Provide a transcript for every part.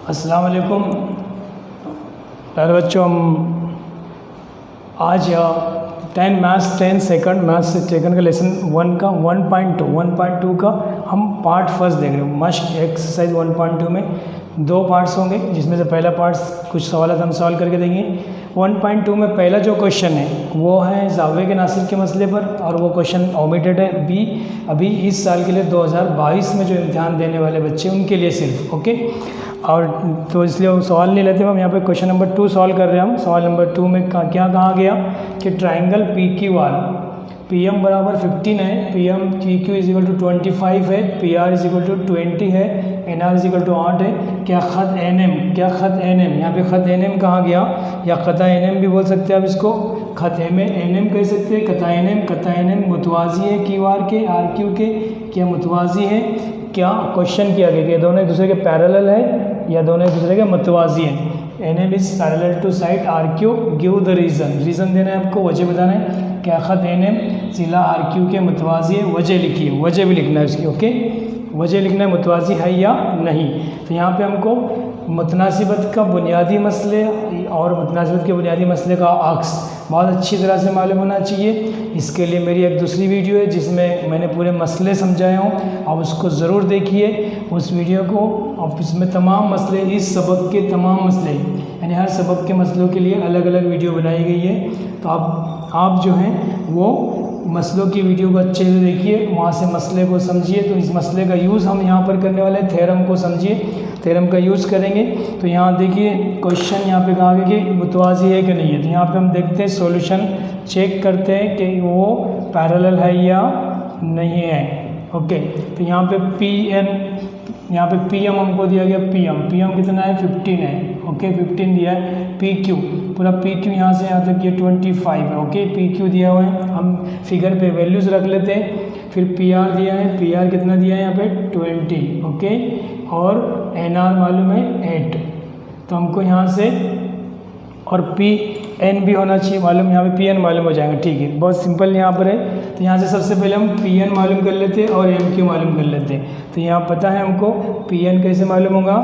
अस्सलाम वालेकुम प्यारे बच्चों, हम आज 10 सेकंड मैथ्स सेकंड का लेसन 1 का 1.2 का हम पार्ट फर्स्ट देख रहे हैं। मश्क एक्सरसाइज 1.2 में 2 पार्ट्स होंगे, जिसमें से पहला पार्ट कुछ सवाल हम सॉल्व करके देंगे। 1.2 में पहला जो क्वेश्चन है वो है ज़ाविये के नासिर के मसले पर, और वो क्वेश्चन ओमिटेड है बी। अभी इस साल के लिए 2022 में जो इम्तिहान देने वाले बच्चे उनके लिए सिर्फ ओके। और तो इसलिए वो सवाल नहीं लेते, हम यहाँ पे क्वेश्चन नंबर 2 सॉल्व कर रहे हैं। हम सवाल नंबर 2 में क्या कहा गया कि triangle P Q R, P M बराबर 15 है, P M P Q is equal to 25 है, P R is equal to 20 है, N R is equal to 8 है। क्या ख़त एन एम, क्या ख़त एन एम, यहाँ पे ख़त एन एम कहा गया, या क़ता एन एम भी बोल सकते हैं आप इसको, ख़त एन एम कह सकते हैं। क़ता एन एम मुतवाज़ी है क्यू आर के, आर क्यू के, क्या मुतवाज़ी है? क्या क्वेश्चन किया गया कि दोनों एक दूसरे के पैरेलल है या दोनों एक दूसरे के मुतवाज़ी हैं। N M is parallel to side R Q, give the reason देना है आपको, वजह बताना है। क्या ख़त एन एम ज़िला आर क्यू के मुतवाज़ी है, वजह लिखिए, वजह भी लिखना है उसकी ओके, वजह लिखना है मुतवाज़ी है या नहीं। तो यहाँ पे हमको मुतनासिबत का बुनियादी मसले और मुतनासिबत के बुनियादी मसले का अक्स बहुत अच्छी तरह से मालूम होना चाहिए। इसके लिए मेरी एक दूसरी वीडियो है जिसमें मैंने पूरे मसले समझाए हों, आप उसको ज़रूर देखिए उस वीडियो को। और इसमें तमाम मसले, इस सबक के तमाम मसले, यानी हर सबक के मसलों के लिए अलग अलग वीडियो बनाई गई है। तो आप जो हैं वो मसलों की वीडियो को अच्छे से देखिए, वहाँ से मसले को समझिए। तो इस मसले का यूज़ हम यहाँ पर करने वाले हैं, थ्योरम को समझिए, थ्योरम का यूज़ करेंगे। तो यहाँ देखिए क्वेश्चन यहाँ पे कहा गया कि मुतवाज़ी है कि नहीं है। तो यहाँ पे हम देखते हैं, सॉल्यूशन चेक करते हैं कि वो पैरेलल है या नहीं है ओके। तो यहाँ पे पी एन, यहाँ पे पी एम हमको दिया गया, पी एम कितना है 15 है ओके, 15 दिया है। पी क्यू, पूरा पी क्यू यहाँ से यहाँ तक ये 25 है ओके, पी क्यू दिया हुआ है। हम फिगर पे वैल्यूज़ रख लेते हैं। फिर पी आर दिया है, पी आर कितना दिया है यहाँ पे 20 ओके, और एन आर मालूम है 8। तो हमको यहाँ से, और पी एन भी होना चाहिए मालूम, यहाँ पे पी एन मालूम हो जाएगा, ठीक है, बहुत सिंपल यहाँ पर है। तो यहाँ से सबसे पहले हम पी एन मालूम कर लेते हैं और एम क्यू मालूम कर लेते हैं। तो यहाँ पता है हमको पी एन कैसे मालूम होगा,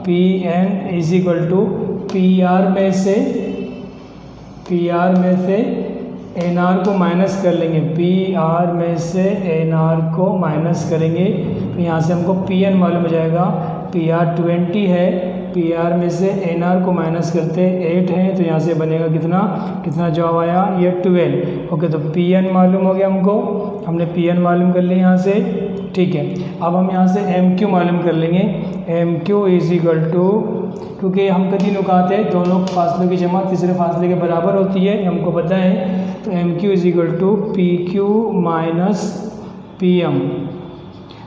P N is equal to P R में से एन आर को माइनस कर लेंगे, पी आर में से एन आर को माइनस करेंगे। तो यहाँ से हमको पी एन मालूम हो जाएगा, पी आर 20 है, पी आर में से एन आर को माइनस करते 8 है। तो यहाँ से बनेगा कितना जवाब आया, ये 12 ओके। तो पी एन मालूम हो गया हमको, हमने पी एन मालूम कर लिया यहाँ से, ठीक है। अब हम यहाँ से एम क्यू मालूम कर लेंगे, M Q is equal to, क्योंकि हम कभी नुकाते हैं दोनों फासलों की जमा तीसरे फासले के बराबर होती है, हमको पता है। तो M Q is equal to P Q minus P M.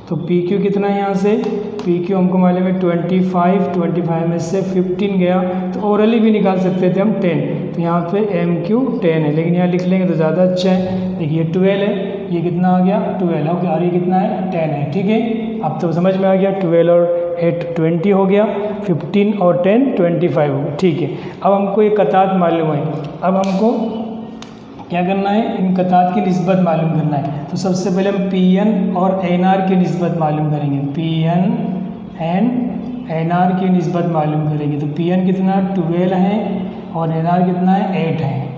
तो पी क्यू कितना है यहाँ से, पी क्यू हमको मालूम है 25 में से 15 गया, तो ओरली भी निकाल सकते थे हम 10। तो यहाँ पे एम क्यू 10 है, लेकिन यहाँ लिख लेंगे तो ज़्यादा अच्छा है। देखिए 12 है, ये कितना आ गया 12 ओके, और ये कितना है 10 है, ठीक है। अब तो समझ में आ गया, 12 और 8 20 हो गया, 15 और 10 25 हो गया, ठीक है। अब हमको ये कतात मालूम है, अब हमको क्या करना है, इन कतात की निस्बत मालूम करना है। तो सबसे पहले हम पी एन और एन आर की निस्बत मालूम करेंगे, P N and N R की निस्बत मालूम करेंगे। तो पी एन कितना 12 है और एन आर कितना है 8 है।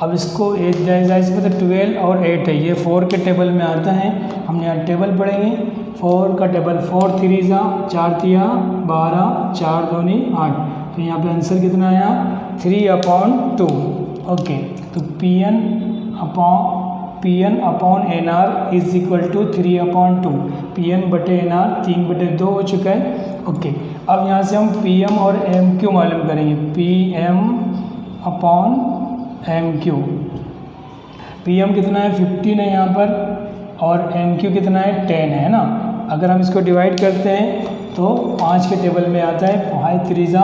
अब इसको 8 जायज़ पे, तो 12 और 8 है, ये 4 के टेबल में आता है। हमने यहाँ टेबल पढ़ेंगे, 4 का टेबल, 4 3 4 3 12, 4 2 8। तो यहाँ पे आंसर कितना आया 3/2 ओके। तो P N upon N R is equal to 3/2, P N बटे एन आर 3/2 हो चुका है ओके। अब यहाँ से हम पी एम और एम क्यू मालूम करेंगे, P M upon M Q. P M कितना है 15 है यहाँ पर, और एम क्यू कितना है 10 है ना। अगर हम इसको डिवाइड करते हैं तो 5 के टेबल में आता है, 5 3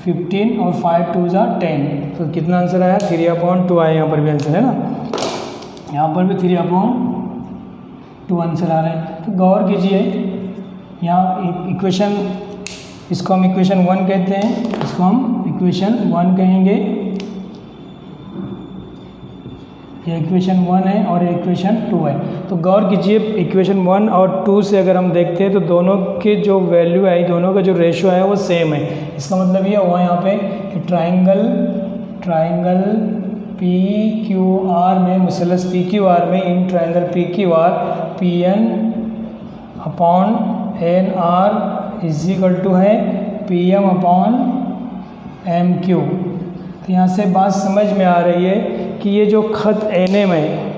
15 और 5 2 10। तो कितना आंसर आया 3/2 आया, यहाँ पर भी आंसर है ना, यहाँ पर भी 3/2 आंसर आ रहा है। तो गौर कीजिए, यहाँ इक्वेशन, इसको हम इक्वेशन 1 कहते हैं, इसको हम इक्वेशन 1 कहेंगे। ये इक्वेशन 1 है और इक्वेशन 2 है। तो गौर कीजिए इक्वेशन 1 और 2 से अगर हम देखते हैं तो दोनों के जो वैल्यू है, दोनों का जो रेशियो है वो सेम है। इसका मतलब ये हुआ यहाँ पे कि ट्राइंगल पी क्यू आर में, मुसलस पी क्यू आर में, in triangle P Q R P N upon N R is equal to है P M upon M Q. तो यहाँ से बात समझ में आ रही है कि ये जो ख़त एन एम है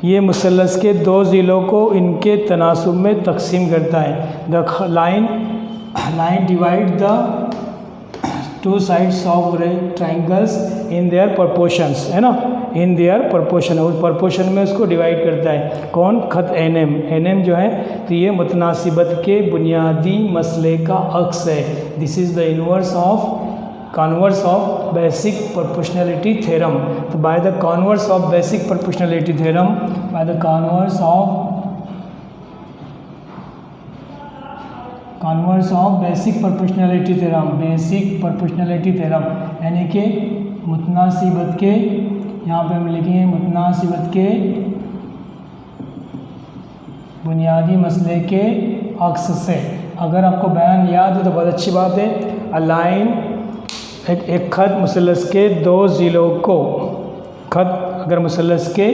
ये मुसलस के दो ज़िलों को इनके तनासुब में तकसीम करता है। The line divide the two sides of triangles in there proportions, है ना, इन देयर प्रपोर्शन, और प्रपोर्शन में उसको डिवाइड करता है। कौन? ख़त एन एम जो है तो ये मुतनासिबत के बुनियादी मसले का अक्स है। This is the inverse of converse of basic proportionality theorem. तो by the converse of basic proportionality theorem, by the converse of basic proportionality theorem, यानी कि मुतनासिबत के, यहाँ पे हम लिखेंगे मुतनासिबत के बुनियादी मसले के अक्स से। अगर आपको बयान याद हो तो बहुत अच्छी बात है। अलाइन एक ख़त मुसलस के दो ज़िलों को, ख़त अगर मुसलस के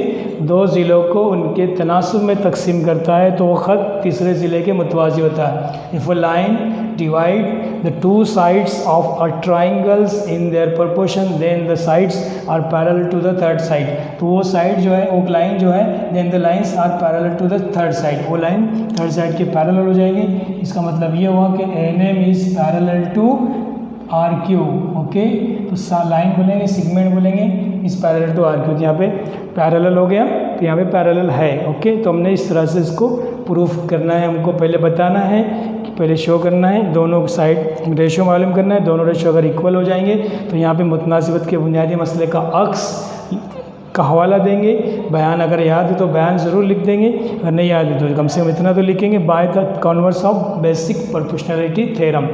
दो ज़िलों को उनके तनासुब में तकसीम करता है तो वो ख़त तीसरे ज़िले के मुतवाज़ी होता है। If a line divide the two sides of a triangles in their proportion then the sides are parallel to the third side. तो वो साइड जो है, वो लाइन जो है, then the lines are parallel to the third side, वो line third side के पैरेलल हो जाएगी। इसका मतलब ये हुआ कि N M is parallel to R Q. Okay, तो लाइन बोलेंगे, सेगमेंट बोलेंगे इस पैरेलल टू आर क्यू। यहाँ पे पैरेलल हो गया तो यहाँ पे पैरेलल है। ओके, तो हमने इस तरह से इसको प्रूफ करना है। हमको पहले बताना है कि पहले शो करना है, दोनों साइड रेशियो मालूम करना है। दोनों रेशियो अगर इक्वल हो जाएंगे तो यहाँ पे मुतनासिबत के बुनियादी मसले का अक्स का हवाला देंगे। बयान अगर याद है तो बयान ज़रूर लिख देंगे, अगर नहीं याद है तो कम से कम इतना तो लिखेंगे, bye the converse of basic proportionality theorem.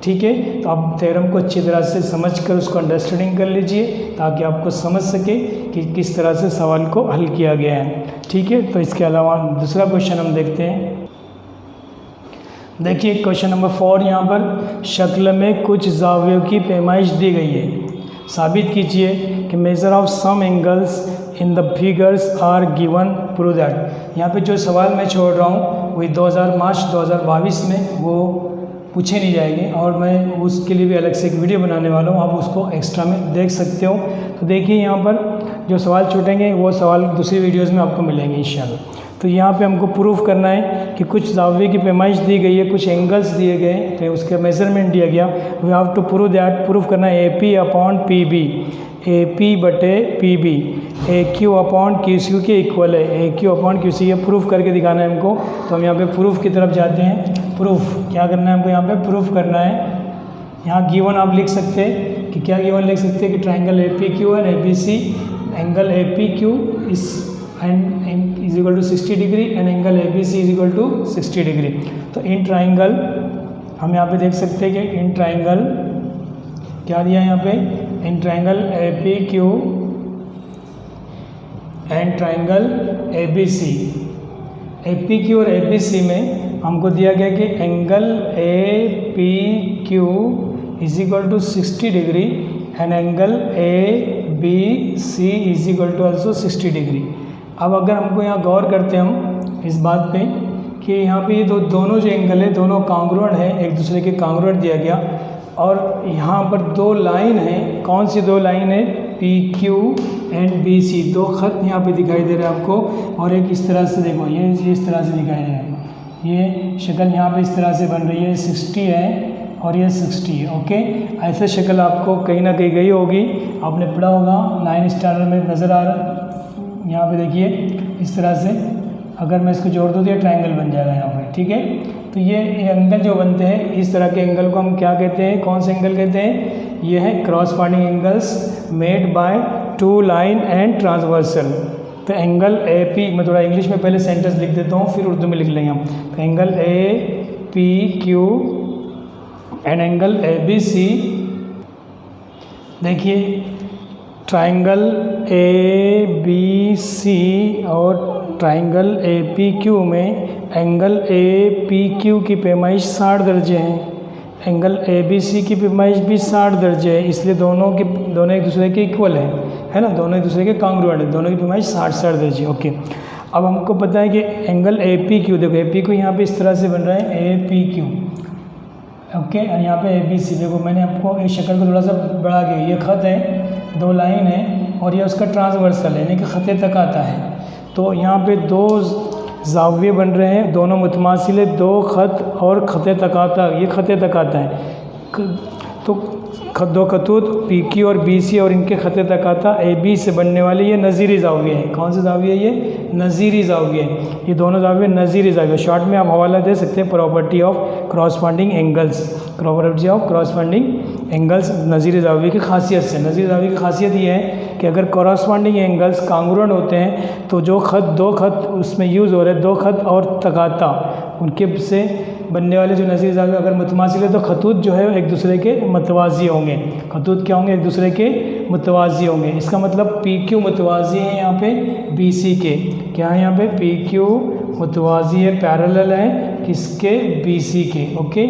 ठीक है, तो आप थ्योरम को अच्छी तरह से समझकर उसको अंडरस्टैंडिंग कर लीजिए ताकि आपको समझ सके कि किस तरह से सवाल को हल किया गया है। ठीक है, तो इसके अलावा दूसरा क्वेश्चन हम देखते हैं। देखिए क्वेश्चन नंबर 4, यहाँ पर शक्ल में कुछ जावियों की पैमाइश दी गई है। साबित कीजिए कि measure of some angles in the figures are given, prove that. यहाँ पे जो सवाल मैं छोड़ रहा हूँ वही मार्च 2022 में वो पूछे नहीं जाएंगे और मैं उसके लिए भी अलग से एक वीडियो बनाने वाला हूँ, आप उसको एक्स्ट्रा में देख सकते हो। तो देखिए यहाँ पर जो सवाल छूटेंगे वो सवाल दूसरी वीडियोस में आपको मिलेंगे इंशाल्लाह। तो यहाँ पे हमको प्रूफ करना है कि कुछ जाविये की पैमाइश दी गई है, कुछ एंगल्स दिए गए, तो उसका मेजरमेंट दिया गया। We have to prove that, proof करना है AP अपॉन PB, AP बटे PB AQ अपॉन QC के इक्वल है, AQ अपॉन QC, ये प्रूफ करके दिखाना है हमको। तो हम यहाँ पे प्रूफ की तरफ जाते हैं। प्रूफ क्या करना है हमको, यहाँ पे प्रूफ करना है। यहाँ गिवन आप लिख सकते हैं कि क्या गिवन लिख सकते हैं कि triangle APQ and ABC, angle APQ is equal to 60 degree and angle ABC is equal to 60 degree. तो इन ट्राइंगल हम यहाँ पे देख सकते हैं कि इन ट्राइंगल क्या दिया है यहाँ पे, in triangle APQ and triangle ABC, APQ और ABC में हमको दिया गया कि angle APQ is equal to 60 degree and angle ABC is equal to also 60 degree. अब अगर हमको यहाँ गौर करते हैं हम इस बात पे कि यहाँ पे ये दोनों जो एंगल है दोनों कांग्रुएंट है, एक दूसरे के कांग्रुएंट दिया गया। और यहाँ पर दो लाइन है, कौन सी दो लाइन है, PQ एंड BC, दो खत यहाँ पे दिखाई दे रहे हैं आपको। और एक इस तरह से देखो, ये इस तरह से दिखाई दे रहा है, ये शक्ल यहाँ पे इस तरह से बन रही है, 60 है और ये 60 है। ओके, ऐसे शक्ल आपको कहीं ना कहीं गई होगी, आपने पढ़ा होगा 9 स्टैंडर्ड में नज़र आ रहा। यहाँ पे देखिए इस तरह से अगर मैं इसको जोड़ दूँ तो ये ट्रायंगल बन जाएगा यहाँ पर। ठीक है, तो ये एंगल जो बनते हैं इस तरह के एंगल को हम क्या कहते हैं, कौन से एंगल कहते हैं, ये है corresponding angles made by two line and transversal. तो एंगल AP, मैं थोड़ा इंग्लिश में पहले सेंटेंस लिख देता हूँ फिर उर्दू में लिख लेंगे हम। तो angle APQ and angle ABC, देखिए ट्राइंगल ए बी सी और ट्राइंगल ए पी क्यू में एंगल ए पी क्यू की पैमाइश 60 दर्जे हैं, एंगल ए बी सी की पैमाइश भी 60 दर्जे है, इसलिए दोनों एक दूसरे के इक्वल है ना, दोनों एक दूसरे के कांग्रुएंट है, दोनों की पैमाइश 60 दर्जे। ओके, अब हमको पता है कि एंगल ए पी क्यू, देखो ए पी क्यू यहाँ पे इस तरह से बन रहा है ए पी क्यू, ओके, और यहाँ पे ए बी सी, देखो मैंने आपको इस शक्ल को थोड़ा सा बढ़ा के, ये खत है, 2 लाइन है और ये उसका ट्रांसवर्सल है, यानी कि खत्ते तक आता है। तो यहाँ पे 2 जाविये बन रहे हैं, दोनों मुतमासिल है, 2 खत और खत्ते तक आता, ये खत्ते तक आता है। तो 2 खतूत पी क्यू और बी सी और इनके खत्ते तक आता ए बी से बनने वाले ये नज़ीरी जाविये हैं। कौन से जाविये ये? नज़ीरी जाविये, ये दोनों जाविये नज़ीरी जाविये। शॉर्ट में आप हवाला दे सकते हैं property of corresponding angles, property of corresponding angles नज़ीरी जाविये की खासियत से। नज़ीरी जाविये की खासियत ये है कि अगर कॉरस्पॉन्डिंग एंगल्स कांग्रुएंट होते हैं तो जो खत 2 खत उसमें यूज़ हो रहे हैं, 2 खत और तकाता, उनके से बनने वाले जो नज़ीर जाविये अगर मुतमासिल है तो खतूत जो है एक दूसरे के मुतवाज़ी होंगे। खतूत क्या होंगे? एक दूसरे के मुतवाज़ी होंगे। इसका मतलब पी क्यू मुतवाज़ी है यहाँ पे बी सी के, क्या है यहाँ पे? पी क्यू मुतवाज़ी है, पैरेलल है किसके? बी सी के। Okay,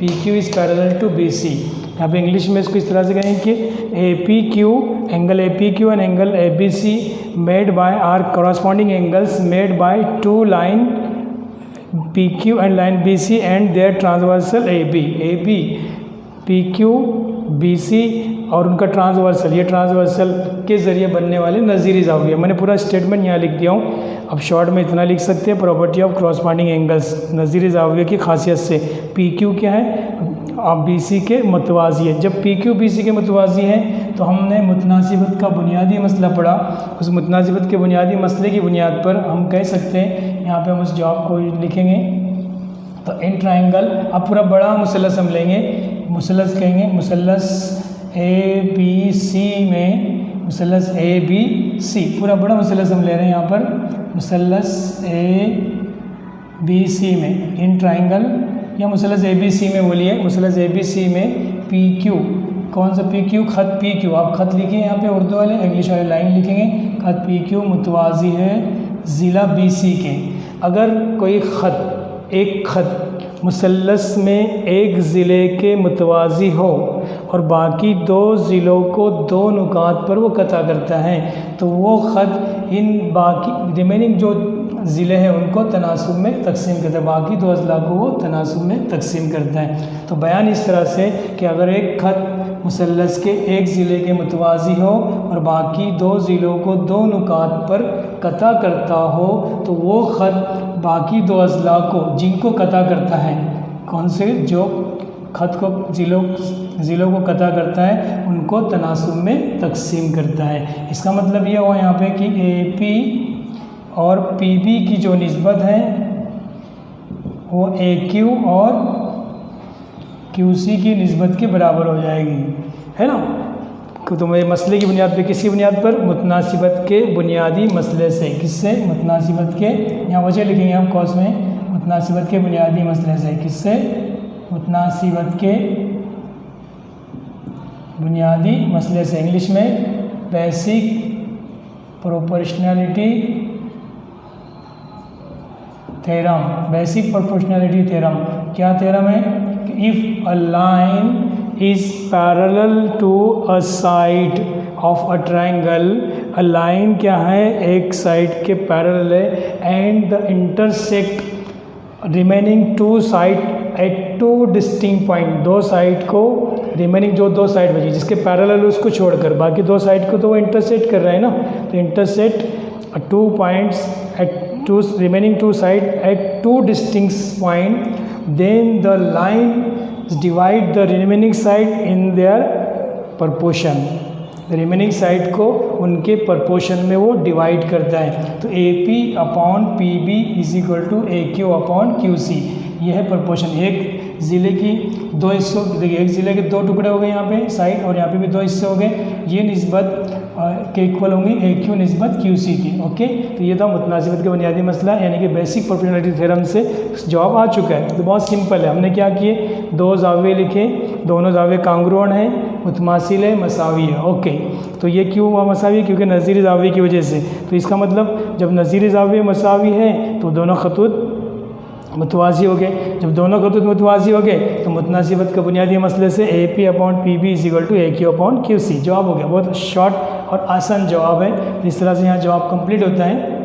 P Q is parallel to B C. यहाँ पे इंग्लिश में इसको इस तरह से कहेंगे कि A P Q, angle A P Q and angle A B C made by are corresponding angles made by 2 line P Q and line B C and their transversal A B P Q B C और उनका transversal, ये transversal के ज़रिए बनने वाले नज़ीरी जाविये। मैंने पूरा statement यहाँ लिख दिया हूँ, अब शॉर्ट में इतना लिख सकते हैं, प्रॉपर्टी ऑफ क्रॉसपॉन्डिंग एंगल्स नज़ीरी जाविये की खासियत से पी क्यू क्या है? बी सी के मुतवाज़ी है। जब पी क्यू बी सी के मुतवाज़ी हैं तो हमने मुतनासिबत का बुनियादी मसला पढ़ा, उस मुतनासिबत के बुनियादी मसले की बुनियाद पर हम कह सकते हैं, यहाँ पे हम उस जवाब को लिखेंगे। तो इन ट्राइंगल, अब पूरा बड़ा मुसलस हम लेंगे, मुसलस कहेंगे, मुसलस ए बी सी में, मुसलस ए बी सी, पूरा बड़ा मुसलस हम ले रहे हैं यहाँ पर, मुसलस ए बी सी में इन ट्राइंगल, या मुसलस ए बी सी में बोलिए, मुसलस ए बी सी में पी क्यू, कौन सा पी क्यू? खत पी क्यू, आप खत लिखिए यहाँ पे उर्दू वाले, इंग्लिश वाले लाइन लिखेंगे, खत पी क्यू मुतवाज़ी है ज़िला बी सी के। अगर कोई खत, एक खत मुसल्लस में एक ज़िले के मुतवाज़ी हो और बाकी 2 ज़िलों को 2 नुकात पर वो कता करता है, तो वो ख़त इन बाकी रिमेनिंग जो ज़िले हैं उनको तनासुब में तकसीम करता है, बाकी 2 अज़ला को वो तनासुब में तकसीम करता है। तो बयान इस तरह से कि अगर एक ख़त मुसल्लस के एक ज़िले के मुतवाज़ी हो और बाकी 2 ज़िलों को 2 नुकात पर कता करता हो, तो वो ख़त बाकी 2 अज़ला को, जिनको कता करता है, कौन से? जो ख़त को ज़िलों को कता करता है उनको तनासुब में तकसीम करता है। इसका मतलब ये हुआ यहाँ पे कि ए पी और पी बी की जो निस्बत है वो ए क्यू और क्यू सी की निस्बत के बराबर हो जाएगी, है ना। तो मेरे मसले की बुनियाद पे, किसी बुनियाद पर? मुतनासिबत के बुनियादी मसले से। किससे? मुतनासिबत के, यहाँ वजह लिखेंगे आप कॉस में, मुतनासिबत के बुनियादी मसले से। किससे? मुतनासिबत के बुनियादी मसले से, इंग्लिश में basic proportionality theorem, basic proportionality theorem. क्या थ्योरम है? If a line is parallel to a side of a triangle, a line क्या है? एक साइड के पैरेलल है, and the intersect remaining 2 side at 2 distinct point, 2 side को remaining जो 2 side बची जिसके पैरेलल उसको छोड़कर बाकी 2 साइड को तो वो इंटरसेक्ट कर रहा है ना, तो intersect 2 points at 2 remaining 2 side at 2 distinct point, then the line divide the remaining side in their proportion, remaining side को उनके प्रपोर्शन में वो डिवाइड करता है। तो A P upon P B is equal to A Q upon Q C, ये है proportion. एक ज़िले की 2 हिस्सों, देखिए एक ज़िले के 2 टुकड़े हो गए यहाँ पे साइड, और यहाँ पे भी 2 हिस्से हो गए, ये निस्बत के इक्वल होंगी ए क्यू निस्बत क्यू सी की। ओके, तो ये था मुतनासिबत का बुनियादी मसला, यानी कि बेसिक प्रोपोर्शनैलिटी थ्योरम से जवाब आ चुका है। तो बहुत सिंपल है, हमने क्या किए? 2 जाविये लिखे, दोनों जाविये कांग्रुएंट हैं, मुतमासिल है, मसावी है। ओके, तो ये क्यों हुआ मसावी? क्योंकि नज़ीर ज़ावी की वजह से। तो इसका मतलब जब नज़ीर ज़ावी मसावी है तो दोनों खतूत मुतवाज़ी हो गए। जब दोनों खतूत मुतवाज़ी हो गए तो मुतनासिबत का बुनियादी मसले से AP/PB = AQ/QC जवाब हो गया। बहुत शॉर्ट और आसान जवाब है। इस तरह से यहाँ जवाब कंप्लीट होता है।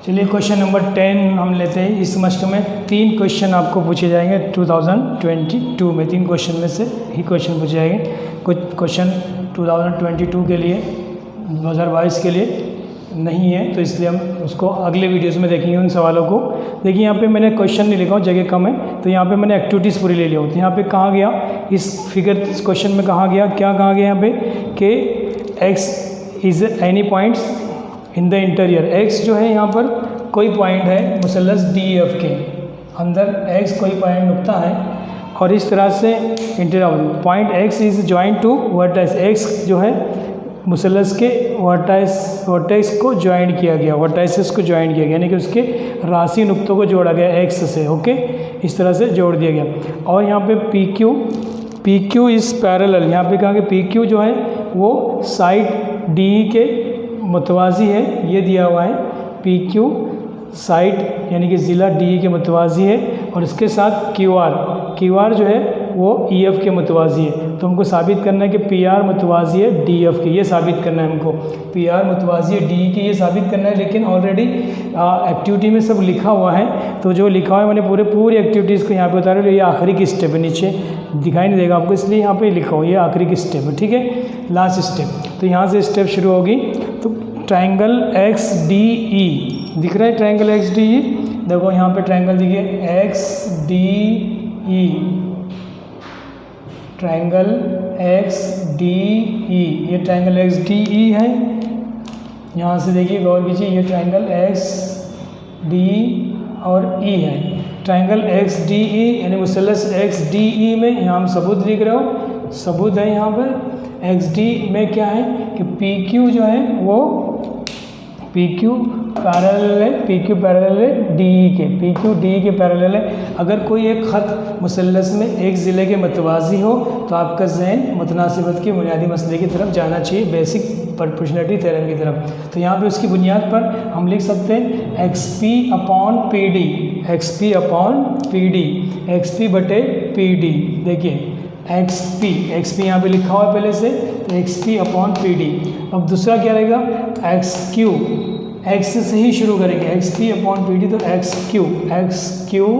चलिए क्वेश्चन नंबर 10 हम लेते हैं। इस सेमेस्टर में 3 क्वेश्चन आपको पूछे जाएंगे 2022 में। 3 क्वेश्चन में से ही क्वेश्चन पूछे जाएंगे। कुछ क्वेश्चन 2022 के लिए, 2022 के लिए नहीं है, तो इसलिए हम उसको अगले वीडियोस में देखेंगे उन सवालों को। देखिए यहाँ पे मैंने क्वेश्चन नहीं लिखा हूँ, जगह कम है, तो यहाँ पे मैंने एक्टिविटीज़ पूरी ले लिया हूँ। तो यहाँ पे कहाँ गया इस फिगर, इस क्वेश्चन में कहाँ गया, क्या कहाँ गया यहाँ पे कि x is any points in the interior. x जो है यहाँ पर कोई पॉइंट है मुसल्लस DEF के अंदर, x कोई पॉइंट नुक्ता है और इस तरह से interior point x is joint to vertex. x जो है मुसल्लस के वर्टेक्स को ज्वाइन किया गया, वर्टाइसेस को ज्वाइन किया गया, यानी कि उसके राशि नुक्तों को जोड़ा गया x से। ओके, इस तरह से जोड़ दिया गया। और यहाँ पे PQ इज़ पैरेलल। यहाँ पे कहा कि PQ जो है वो साइड DE के मुतवाज़ी है, ये दिया हुआ है। PQ साइड यानी कि ज़िला DE के मुतवाज़ी है और इसके साथ QR जो है वो EF के मुतवाज़ी है। तो हमको साबित करना है कि PR मुतवाज़ी है DF के, ये साबित करना है हमको। PR मुतवाज़ी है DE के, ये साबित करना है। लेकिन ऑलरेडी एक्टिविटी में सब लिखा हुआ है, तो जो लिखा हुआ है मैंने पूरी एक्टिविटीज़ को यहाँ पे बता रहा हूँ। ये आखिरी की स्टेप है, नीचे दिखाई नहीं देगा आपको, इसलिए यहाँ पे लिखा हुआ ये आखिरी की स्टेप है। ठीक है, लास्ट स्टेप। तो यहाँ से स्टेप शुरू होगी। तो ट्रायंगल XDE दिख रहा है, ट्रायंगल XDE देखो यहाँ पे ट्रायंगल देखिए XDE, ट्रायंगल XDE, ये ट्रायंगल XDE है। यहाँ से देखिए गौर कीजिए, ये ट्रायंगल XDE और E है। ट्रायंगल XDE यानी मुसल्लस XDE में यहाँ हम सबूत लिख रहे हो, सबूत है यहाँ पर। XD में क्या है कि PQ जो है वो PQ पैरेलल है DE के, PQ DE के पैरेलल है। अगर कोई एक ख़त मुसल्लस में एक ज़िले के मुतवाज़ी हो तो आपका ज़हन मुतनासिबत के बुनियादी मसले की तरफ जाना चाहिए, बेसिक प्रोपोर्शनलिटी थ्योरम की तरफ। तो यहाँ पे उसकी बुनियाद पर हम लिख सकते हैं XP/PD, XP/PD। देखिए XP यहाँ पे लिखा हुआ है पहले से, तो XP/PD। अब दूसरा क्या रहेगा, XQ, X से ही शुरू करेंगे, XP/PD, तो XQ/QE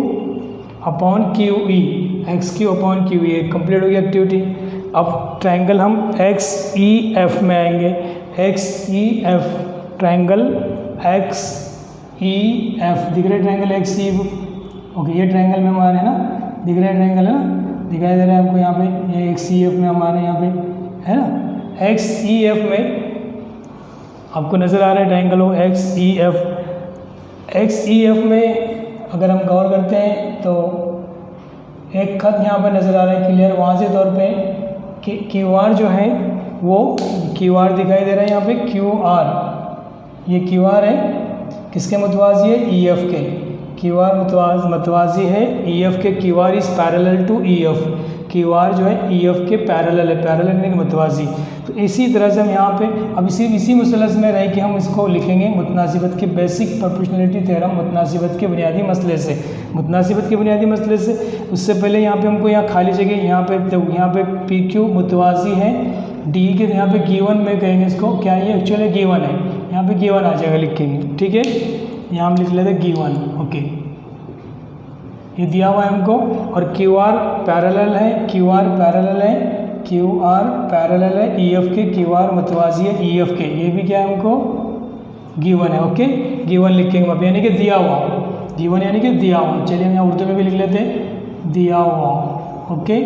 कंप्लीट हो गई एक्टिविटी। अब ट्रायंगल हम XEF में आएंगे। XEF ट्रायंगल XEF दिख रहा है, ट्रायंगल XEF। ओके, ये ट्रायंगल में हमारे है ना, दिख रहा है ट्रायंगल है ना, दिखाई दे रहा है आपको यहाँ पे, ये XEF में हमारे यहाँ पे है ना। XEF में आपको नज़र आ रहा है ट्रायंगल हो XEF। XEF में अगर हम गौर करते हैं तो एक खत यहाँ पर नज़र आ रहा है क्लियर वाज़े तौर पे कि QR जो है वो QR दिखाई दे रहा है यहाँ पे QR, ये QR है, किसके मुतवाज़ी है, EF के। QR मुतवाज़ी है EF के। QR is parallel to EF, QR जो है EF के पैरेलल है, पैरेलल यानी मुतवाज़ी। तो इसी तरह से हम यहाँ पे अब इसी मुसलस में रह के हम इसको लिखेंगे मुतनासिबत के बेसिक प्रोपोर्शनलिटी थ्योरम, मुतनासिबत के बुनियादी मसले से, मुतनासिबत के बुनियादी मसले से। उससे पहले यहाँ पे हमको यहाँ खाली जगह, यहाँ पे PQ मुतवाज़ी है DE के, यहाँ पे गिवन में कहेंगे इसको, क्या ये एक्चुअली गिवन है, यहाँ पे गिवन आ जाएगा लिखेंगे। ठीक है, यहाँ हम लिख लेते हैं गिवन। ओके, ये दिया हुआ है हमको। और QR पैरेलल है, QR पैरेलल है EF के, QR मुतवाज़ी है EF के, ये भी क्या है हमको गिवन है। ओके, गिवन लिखेंगे अब, यानी कि दिया हुआ, गिवन यानी कि दिया हुआ। चलिए हम यहाँ उर्दू में भी लिख लेते हैं, दिया हुआ। ओके,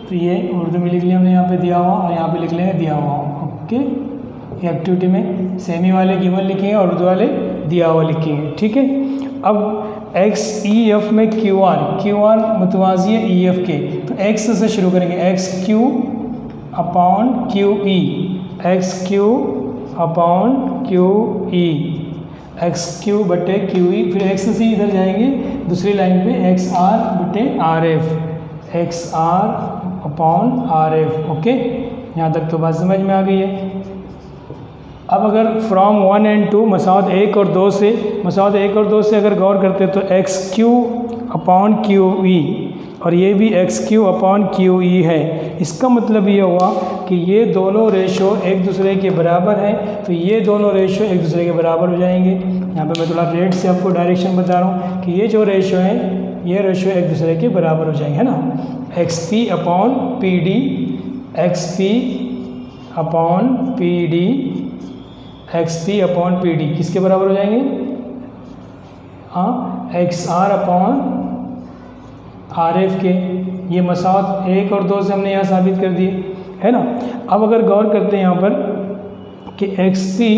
तो ये उर्दू में लिख लिया हमने, यहाँ पे दिया हुआ और यहाँ पे लिख लेंगे दिया हुआ। ओके, ये एक्टिविटी में सेमी वाले गिवन लिखेंगे और उर्दू वाले दिया हुआ लिखेंगे। ठीक है, अब XEF में QR मुतवाज़ी है EF के, तो X से शुरू करेंगे, XQ/QE, XQ/QE, फिर X से इधर जाएंगे दूसरी लाइन पे XR/RF, upon R F. Okay, यहाँ तक तो बात समझ में आ गई है। अब अगर फ्रॉम 1 and 2 मसावत 1 और 2 से अगर गौर करते तो x Q upon Q E और ये भी x Q upon Q E है। इसका मतलब ये हुआ कि ये दोनों रेशो एक दूसरे के बराबर हैं, तो ये दोनों रेशो एक दूसरे के बराबर हो जाएंगे। यहाँ पे मैं थोड़ा रेट से आपको डायरेक्शन बता रहा हूँ कि ये जो रेशो हैं ये रेशो एक दूसरे के बराबर हो जाएंगे, है ना। X P upon P D, X P upon P D, X P upon P D किसके बराबर हो जाएंगे? हाँ, X R upon R F के। ये मसावत 1 और 2 से हमने यहाँ साबित कर दिए, है ना। अब अगर गौर करते हैं यहाँ पर कि X P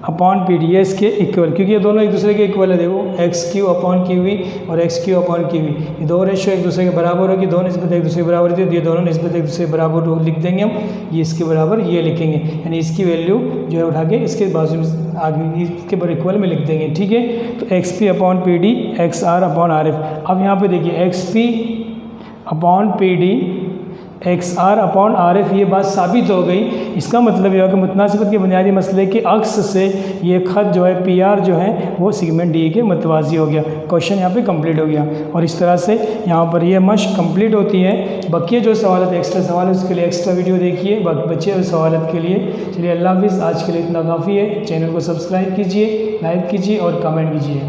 upon P D इसके इक्वल, क्योंकि ये दोनों एक दूसरे के इक्वल है। देखो X Q upon Q V और X Q upon Q V, ये दो रेशो एक दूसरे के बराबर होगी, दो निस्बत एक दूसरे के बराबर होती है, ये दोनों निस्बत एक दूसरे के बराबर लिख देंगे हम। ये इसके बराबर ये लिखेंगे, यानी इसकी वैल्यू जो है उठा के इसके बाजू में आगे इसके बराबर इक्वल में लिख देंगे, ठीक है। तो X P upon P D, X R upon R F. अब यहाँ पर देखिए X P upon P D, X R upon R F, ये बात साबित हो गई। इसका मतलब यह है कि मुतनासिबत के बुनियादी मसले के अक्स से ये ख़त जो है पी आर जो है वो सेगमेंट डी के मतवाजी हो गया। क्वेश्चन यहाँ पे कंप्लीट हो गया और इस तरह से यहाँ पर ये मश्क कंप्लीट होती है। बाकी जो सवाल एक्स्ट्रा सवाल है उसके लिए एक्स्ट्रा वीडियो देखिए, बाकी बचे हुए सवाल के लिए। चलिए अल्लाह हाफिज़, आज के लिए इतना काफ़ी है। चैनल को सब्सक्राइब कीजिए, लाइक कीजिए और कमेंट कीजिए।